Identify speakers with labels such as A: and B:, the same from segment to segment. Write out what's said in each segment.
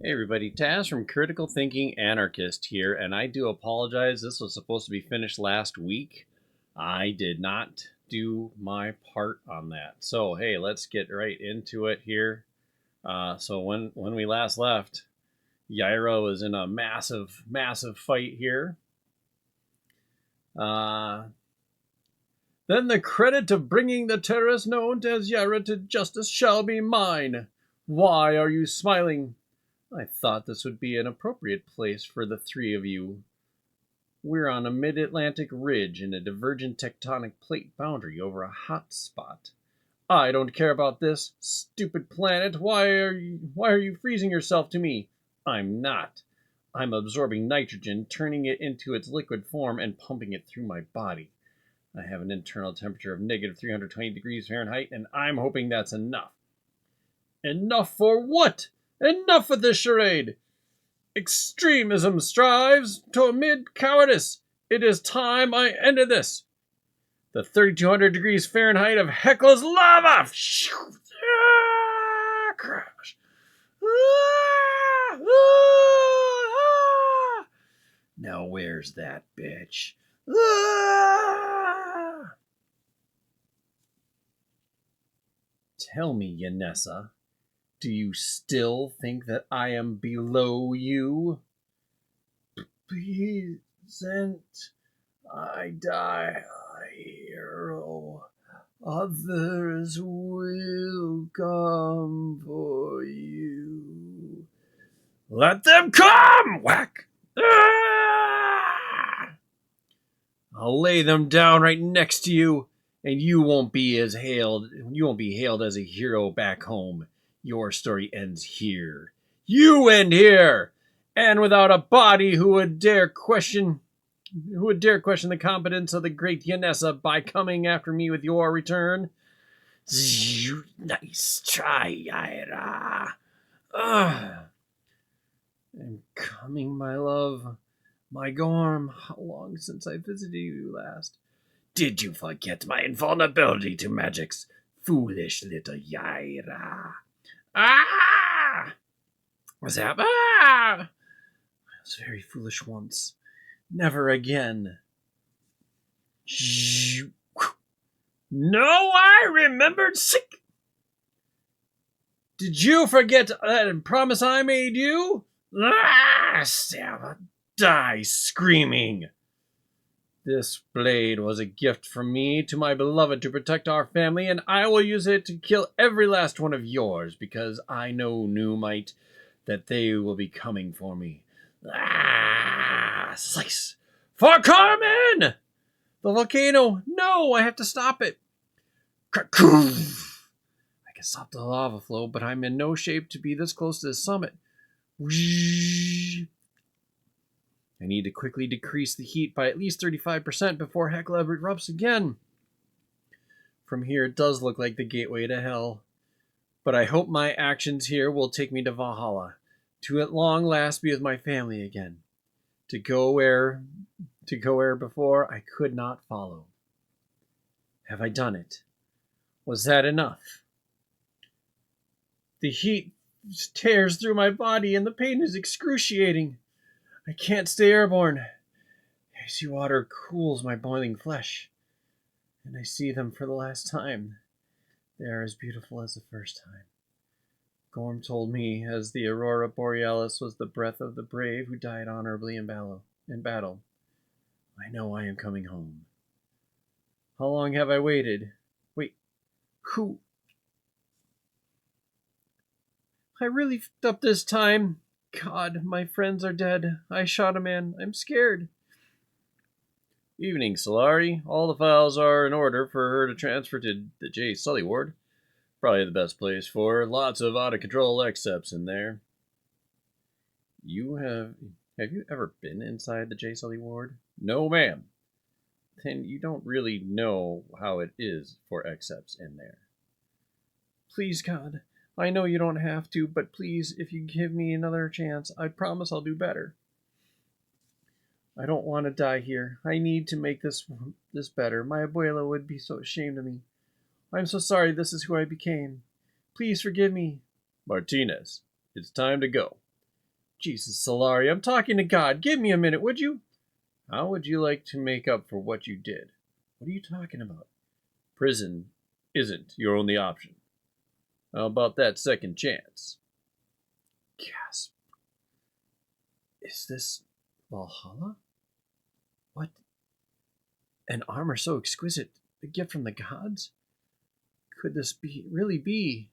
A: Hey everybody, Taz from Critical Thinking Anarchist here, and I do apologize. This was supposed to be finished last week. I did not do my part on that. So hey, let's get right into it here. So when we last left, Yaira was in a massive fight here. Then the credit of bringing the terrorist known as Yaira to justice shall be mine. Why are you smiling? I thought this would be an appropriate place for the three of you. We're on a mid-Atlantic ridge in a divergent tectonic plate boundary over a hot spot. I don't care about this, stupid planet. Why are you freezing yourself to me? I'm not. I'm absorbing nitrogen, turning it into its liquid form, and pumping it through my body. I have an internal temperature of negative 320 degrees Fahrenheit, and I'm hoping that's enough. Enough for what? Enough of this charade! Extremism strives to amid cowardice. It is time I ended this. The 3200 degrees Fahrenheit of Hekla's lava! Crash! Now where's that bitch? Tell me, Yanessa. Do you still think that I am below you? Present, I die a hero. Others will come for you. Let them come! Whack! Ah! I'll lay them down right next to you, and you won't be hailed as a hero back home. Your story ends here. You end here, and without a body who would dare question the competence of the great Yanessa by coming after me with your return. Nice try, Yaira. I'm coming, my love. My Gorm, how long since I visited you last? Did you forget my invulnerability to magics, foolish little Yaira? Ah! Was that? Ah! I was very foolish once. Never again. No, I remembered sick. Did you forget that promise I made you? Ah! Stab, die screaming. This blade was a gift from me to my beloved to protect our family, and I will use it to kill every last one of yours, because I know, New Might, that they will be coming for me. Ah! Slice! For Carmen! The volcano! No, I have to stop it. I can stop the lava flow, but I'm in no shape to be this close to the summit. I need to quickly decrease the heat by at least 35% before Hekla erupts again. From here, it does look like the gateway to hell. But I hope my actions here will take me to Valhalla, to at long last be with my family again, to go where before I could not follow. Have I done it? Was that enough? The heat tears through my body and the pain is excruciating. I can't stay airborne. Icy water cools my boiling flesh, and I see them for the last time. They are as beautiful as the first time. Gorm told me, as the aurora borealis was the breath of the brave who died honorably in battle. I know I am coming home. How long have I waited? Wait, who? I really f***ed up this time. God, my friends are dead. I shot a man. I'm scared. Evening, Solari. All the files are in order for her to transfer to the J. Sully ward. Probably the best place for her. Lots of out-of-control accepts in there. Have you ever been inside the J. Sully ward? No, ma'am. Then you don't really know how it is for accepts in there. Please, God. I know you don't have to, but please, if you give me another chance, I promise I'll do better. I don't want to die here. I need to make this better. My abuela would be so ashamed of me. I'm so sorry this is who I became. Please forgive me. Martinez, it's time to go. Jesus, Solari, I'm talking to God. Give me a minute, would you? How would you like to make up for what you did? What are you talking about? Prison isn't your only option. How about that second chance? Gasp. Is this Valhalla? What? An armor so exquisite, a gift from the gods? Could this really be?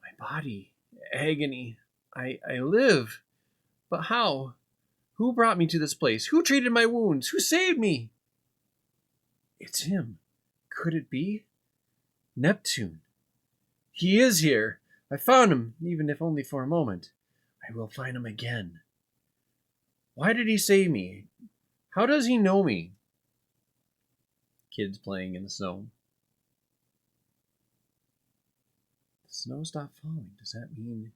A: My body, agony. I live. But how? Who brought me to this place? Who treated my wounds? Who saved me? It's him. Could it be? Neptune. He is here. I found him, even if only for a moment. I will find him again. Why did he save me? How does he know me? Kids playing in the snow. The snow stopped falling. Does that mean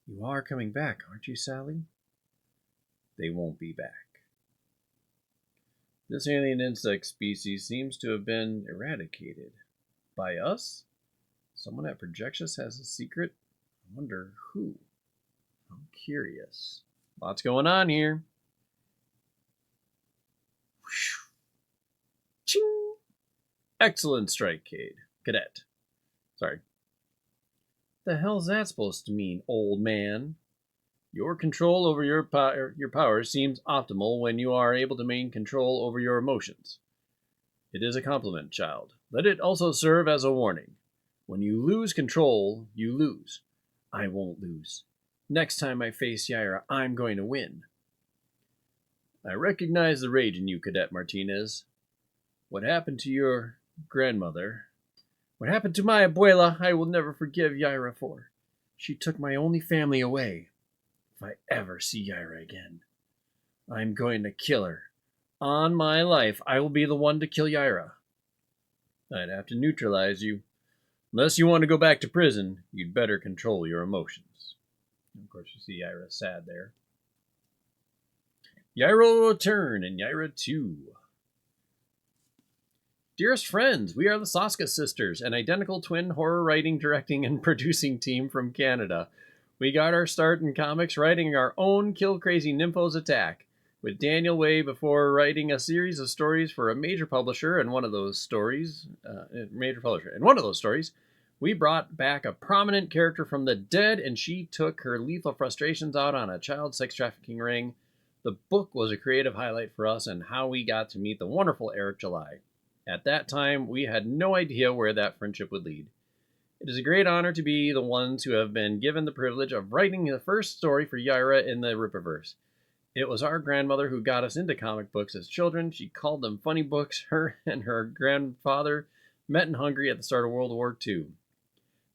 A: you are coming back, aren't you, Sally? They won't be back. This alien insect species seems to have been eradicated. By us? Someone at Projectius has a secret? I wonder who. I'm curious. Lots going on here. Ching! Excellent strike, Cadet. Sorry. The hell's that supposed to mean, old man? Your control over your power seems optimal when you are able to maintain control over your emotions. It is a compliment, child. Let it also serve as a warning. When you lose control, you lose. I won't lose. Next time I face Yaira, I'm going to win. I recognize the rage in you, Cadet Martinez. What happened to your grandmother? What happened to my abuela, I will never forgive Yaira for. She took my only family away. If I ever see Yaira again, I'm going to kill her. On my life, I will be the one to kill Yaira. I'd have to neutralize you. Unless you want to go back to prison, you'd better control your emotions. Of course, you see Yaira sad there. Yaira will return in Yaira 2. Dearest friends, we are the Soska sisters, an identical twin horror writing, directing, and producing team from Canada. We got our start in comics writing our own Kill Crazy Nymphos Attack, with Daniel Way before writing a series of stories for a major publisher, and one of those stories, we brought back a prominent character from the dead, and she took her lethal frustrations out on a child sex trafficking ring. The book was a creative highlight for us and how we got to meet the wonderful Eric July. At that time, we had no idea where that friendship would lead. It is a great honor to be the ones who have been given the privilege of writing the first story for Yaira in the Rippaverse. It was our grandmother who got us into comic books as children. She called them funny books. Her and her grandfather met in Hungary at the start of World War II.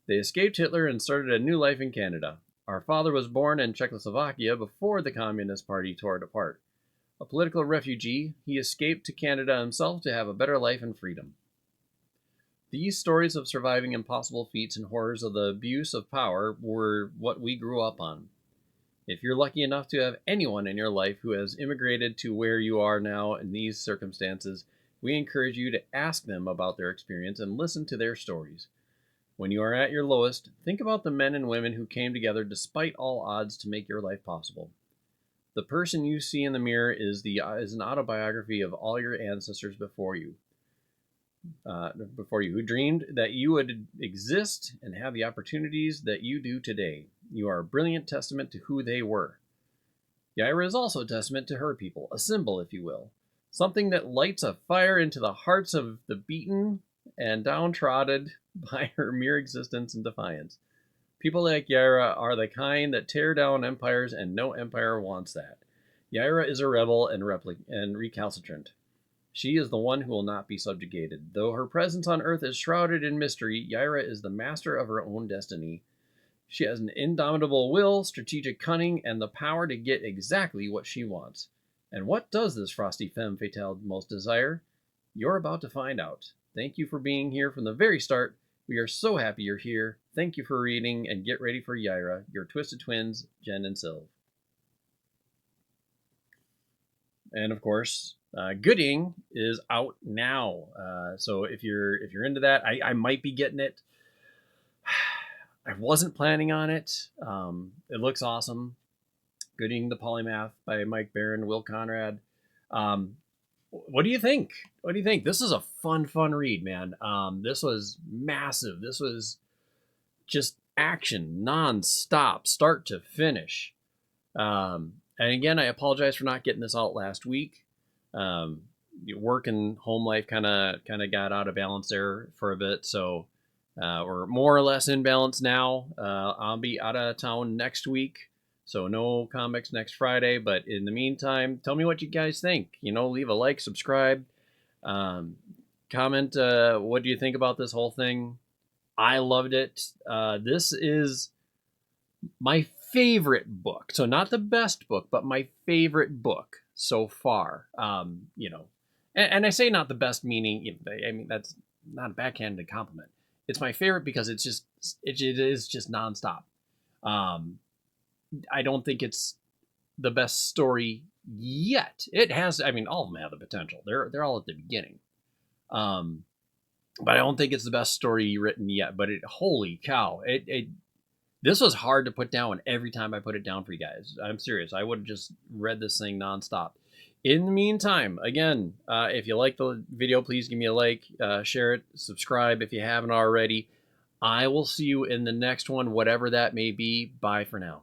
A: They escaped Hitler and started a new life in Canada. Our father was born in Czechoslovakia before the Communist Party tore it apart. A political refugee, he escaped to Canada himself to have a better life and freedom. These stories of surviving impossible feats and horrors of the abuse of power were what we grew up on. If you're lucky enough to have anyone in your life who has immigrated to where you are now in these circumstances, we encourage you to ask them about their experience and listen to their stories. When you are at your lowest, think about the men and women who came together despite all odds to make your life possible. The person you see in the mirror is an autobiography of all your ancestors before you, who dreamed that you would exist and have the opportunities that you do today. You are a brilliant testament to who they were. Yaira is also a testament to her people, a symbol, if you will, something that lights a fire into the hearts of the beaten and downtrodden by her mere existence and defiance. People like Yaira are the kind that tear down empires, and no empire wants that. Yaira is a rebel and recalcitrant. She is the one who will not be subjugated. Though her presence on Earth is shrouded in mystery, Yaira is the master of her own destiny. She has an indomitable will, strategic cunning, and the power to get exactly what she wants. And what does this frosty femme fatale most desire? You're about to find out. Thank you for being here from the very start. We are so happy you're here. Thank you for reading, and get ready for Yaira, your twisted twins, Jen and Sylv. And of course, Gooding is out now. So if you're into that, I might be getting it. I wasn't planning on it. It looks awesome. Good Evening, the Polymath by Mike Barron, Will Conrad. Um, what do you think? What do you think? This is a fun read, man. This was massive. This was just action non-stop, start to finish. And again, I apologize for not getting this out last week. Um, Work and home life kind of got out of balance there for a bit, so we're more or less in balance now. I'll be out of town next week, so no comics next Friday. But in the meantime, tell me what you guys think. Leave a like, subscribe, um, comment. What do you think about this whole thing? I loved it. This is my favorite book. So not the best book, but my favorite book so far. And I say not the best, meaning I mean that's not a backhanded compliment. It's my favorite because it is just nonstop. Um, I don't think it's the best story yet. It has. I mean, all of them have the potential. They're all at the beginning. Um, but I don't think it's the best story written yet. But holy cow, it this was hard to put down every time I put it down for you guys. I'm serious. I would have just read this thing nonstop. In the meantime, again, if you like the video, please give me a like, share it, subscribe if you haven't already. I will see you in the next one, whatever that may be. Bye for now.